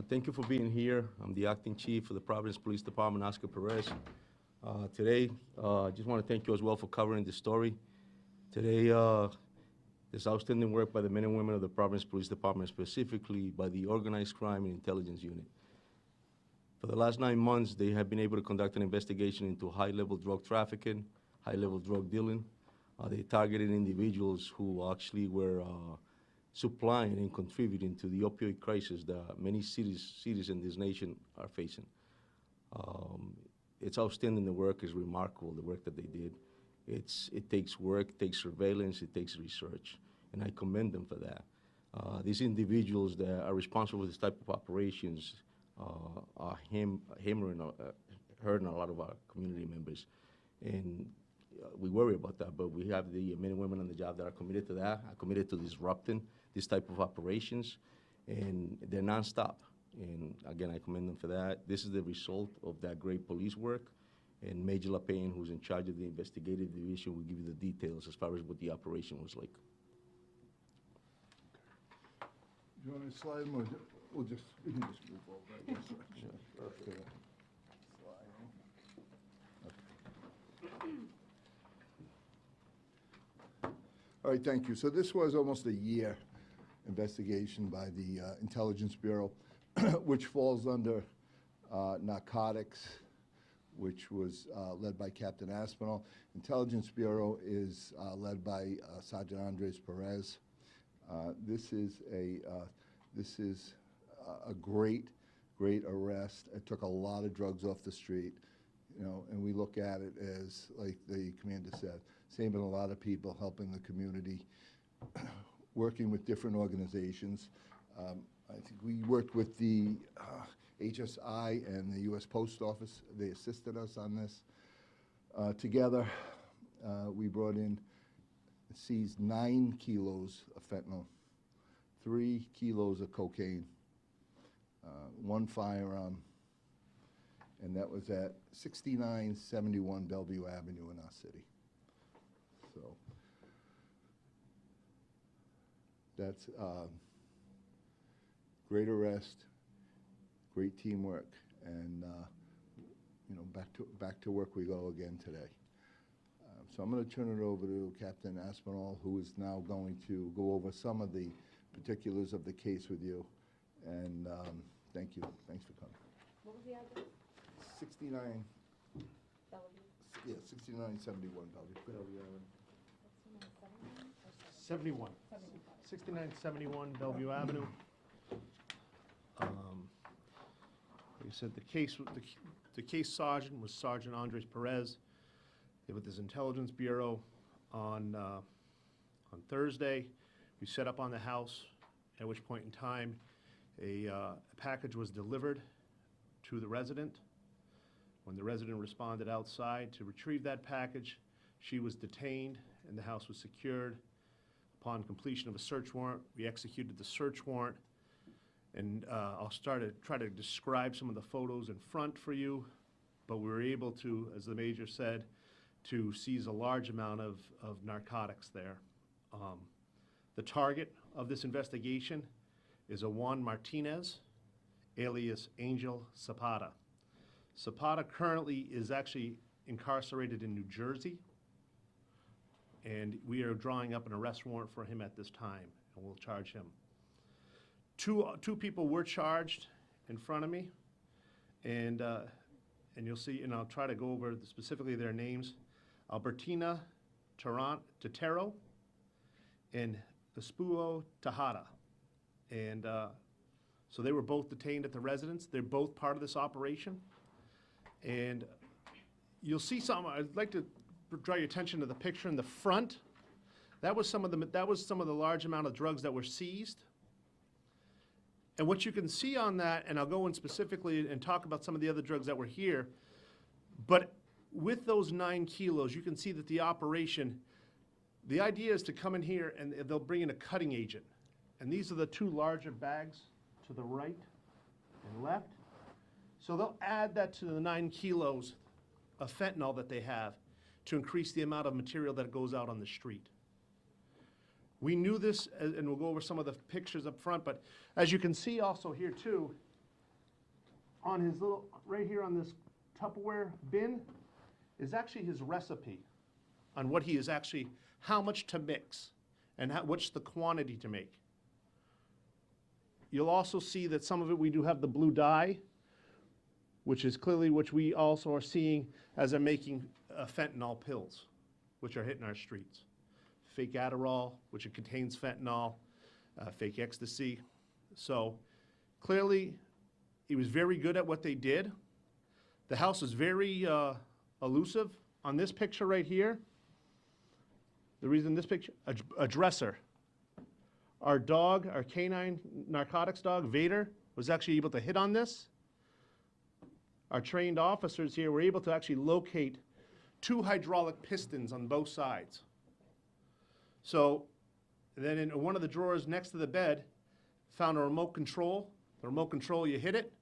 Thank you for being here. I'm the acting chief of the Providence Police Department, Oscar Perez. Today, I just want to thank you as well for covering this story. Today, there's outstanding work by the men and women of the Providence Police Department, specifically by the Organized Crime and Intelligence Unit. For the last 9 months, they have been able to conduct an investigation into high-level drug trafficking, high-level drug dealing. They targeted individuals who actually were supplying and contributing to the opioid crisis that many cities in this nation are facing. It's outstanding. The work is remarkable, the work that they did. It takes work, it takes surveillance, it takes research, and I commend them for that. These individuals that are responsible for this type of operations are hurting a lot of our community members. And we worry about that, but we have the men and women on the job that are committed to that, are committed to disrupting this type of operations, and they're nonstop. And again, I commend them for that. This is the result of that great police work, and Major LaPayne, who's in charge of the investigative division, will give you the details as far as what the operation was like. Do you want to slide them, or we can just move over, I guess. Sure. Okay. All right, thank you. So this was almost a year investigation by the Intelligence Bureau, which falls under narcotics, which was led by Captain Aspinall. Intelligence Bureau is led by Sergeant Andres Perez. This is a great arrest. It took a lot of drugs off the street, you know, and we look at it as, like the commander said, saving a lot of people, helping the community, working with different organizations. I think we worked with the HSI and the U.S. Post Office. They assisted us on this. Together, we brought in, seized 9 kilos of fentanyl, 3 kilos of cocaine, 1 firearm, and that was at 6971 Bellevue Avenue in our city. So that's great arrest, great teamwork, and you know, back to work we go again today. So I'm going to turn it over to Captain Aspinall, who is now going to go over some of the particulars of the case with you. And thank you. Thanks for coming. What was the address? 69. Bellevue. Yeah, 6971 Bellevue. 71. 6971 Bellevue Avenue. Like I said, the case sergeant was Sergeant Andres Perez. They were with his Intelligence Bureau on Thursday. We set up on the house, at which point in time a package was delivered to the resident. When the resident responded outside to retrieve that package, she was detained and the house was secured. Upon completion of a search warrant, we executed the search warrant, and I'll try to describe some of the photos in front for you, but we were able to, as the Major said, to seize a large amount of narcotics there. The target of this investigation is a Juan Martinez, alias Angel Zapata. Zapata currently is actually incarcerated in New Jersey, and we are drawing up an arrest warrant for him at this time, and we'll charge him. Two people were charged in front of me, and you'll see, and I'll try to go over specifically their names: Albertina Totero and Vespuo Tejada. And so they were both detained at the residence. They're both part of this operation. And you'll see some. I'd like to draw your attention to the picture in the front. That was some of the large amount of drugs that were seized. And what you can see on that, and I'll go in specifically and talk about some of the other drugs that were here, but with those 9 kilos, you can see that the operation, the idea is to come in here and they'll bring in a cutting agent. And these are the 2 larger bags to the right and left. So they'll add that to the 9 kilos of fentanyl that they have to increase the amount of material that goes out on the street. We knew this, and we'll go over some of the pictures up front, but as you can see also here too, on his little, right here on this Tupperware bin, is actually his recipe on what he is actually, how much to mix and what's the quantity to make. You'll also see that some of it, we do have the blue dye, which is clearly which we also are seeing as they're making fentanyl pills, which are hitting our streets. Fake Adderall, which it contains fentanyl, fake ecstasy. So clearly, he was very good at what they did. The house is very elusive. On this picture right here, the reason this picture, a dresser. Our dog, our canine narcotics dog, Vader, was actually able to hit on this. Our trained officers here were able to actually locate 2 hydraulic pistons on both sides. So then in one of the drawers next to the bed, found a remote control. The remote control, you hit it,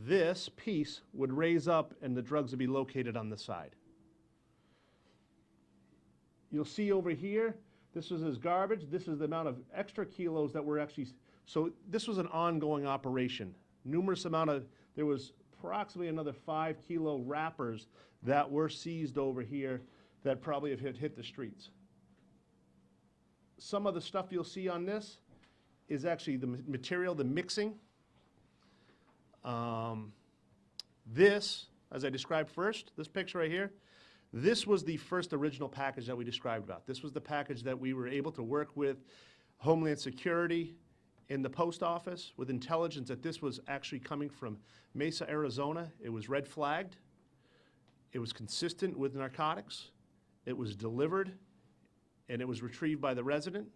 this piece would raise up and the drugs would be located on the side. You'll see over here, this was his garbage. This is the amount of extra kilos that were actually, so this was an ongoing operation. Numerous amount of, there was approximately another 5 kilo wrappers that were seized over here that probably have hit the streets. Some of the stuff you'll see on this is actually the material, the mixing. This, as I described first, this picture right here, this was the first original package that we described about. This was the package that we were able to work with Homeland Security in the post office with intelligence that this was actually coming from Mesa, Arizona. It was red flagged. It was consistent with narcotics. It was delivered, and it was retrieved by the resident.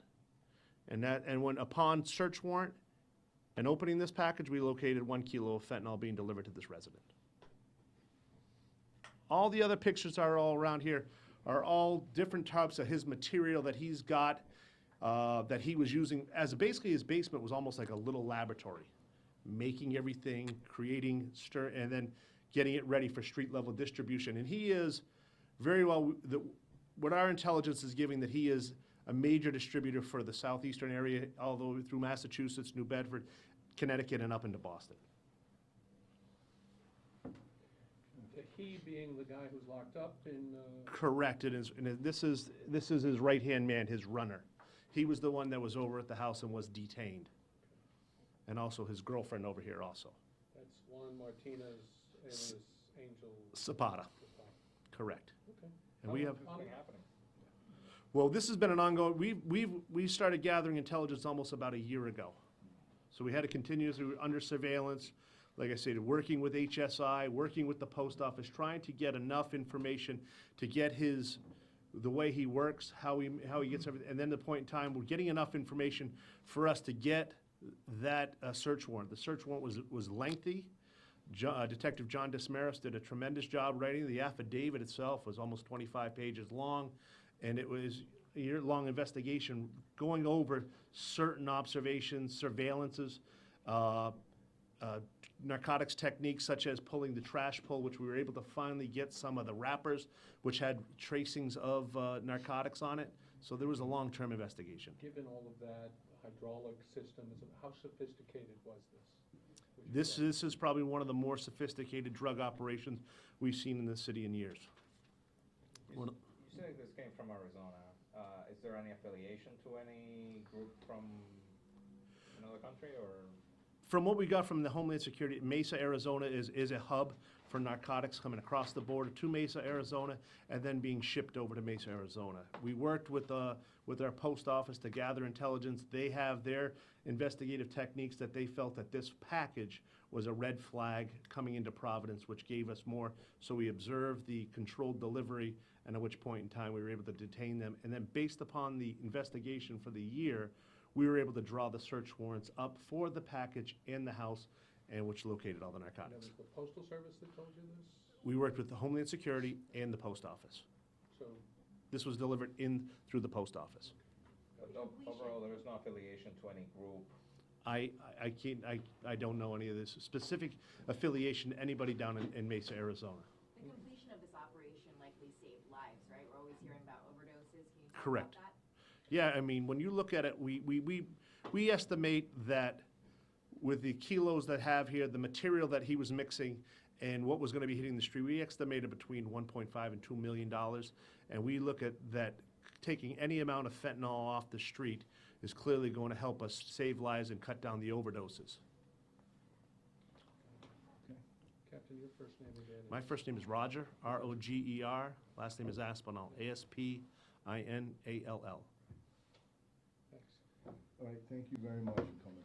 And when upon search warrant and opening this package, we located 1 kilo of fentanyl being delivered to this resident. All the other pictures are all around here are all different types of his material that he's got, that he was using as basically his basement was almost like a little laboratory, making everything, creating, and then getting it ready for street level distribution. And he is very well, what our intelligence is giving that he is a major distributor for the southeastern area, all the way through Massachusetts, New Bedford, Connecticut, and up into Boston. He being the guy who's locked up in... Correct. This is his right-hand man, his runner. He was the one that was over at the house and was detained. And also his girlfriend over here also. That's Juan Martinez alias Angel... Zapata. Correct. Okay. And we have... Something happening. Well, this has been an ongoing, we started gathering intelligence almost about a year ago. So we had to continue under surveillance, like I said, working with HSI, working with the post office, trying to get enough information to get the way he works, how he gets everything, and then the point in time, we're getting enough information for us to get that search warrant. The search warrant was lengthy. Detective John Desmaris did a tremendous job writing. The affidavit itself was almost 25 pages long, and it was a year-long investigation going over certain observations, surveillances, narcotics techniques such as pulling the trash pull, which we were able to finally get some of the wrappers, which had tracings of narcotics on it. So there was a long-term investigation. Given all of that, hydraulic systems, how sophisticated was this? This is probably one of the more sophisticated drug operations we've seen in the city in years. You say this came from Arizona. Is there any affiliation to any group from another country, or? From what we got from the Homeland Security, Mesa, Arizona is a hub for narcotics coming across the border to Mesa, Arizona, and then being shipped over to Mesa, Arizona. We worked with our post office to gather intelligence. They have their investigative techniques that they felt that this package was a red flag coming into Providence, which gave us more. So we observed the controlled delivery, and at which point in time we were able to detain them. And then based upon the investigation for the year, we were able to draw the search warrants up for the package in the house, and which located all the And that narcotics. was the Postal Service that told you this? We worked with the Homeland Security and the post office. So, This was delivered in through the post office. But overall, there is no affiliation to any group. I don't know any of this specific affiliation to anybody down in Mesa, Arizona. The completion of this operation likely saved lives, right? We're always hearing about overdoses. Can you talk Correct. about that? Yeah, I mean, when you look at it, we estimate that with the kilos that have here, the material that he was mixing, and what was gonna be hitting the street, we estimated between 1.5 and $2 million. And we look at that, taking any amount of fentanyl off the street is clearly going to help us save lives and cut down the overdoses. Captain, your first name again? My first name is Roger, R-O-G-E-R. Last name is Aspinall, A-S-P-I-N-A-L-L. Thanks. All right, thank you very much for coming.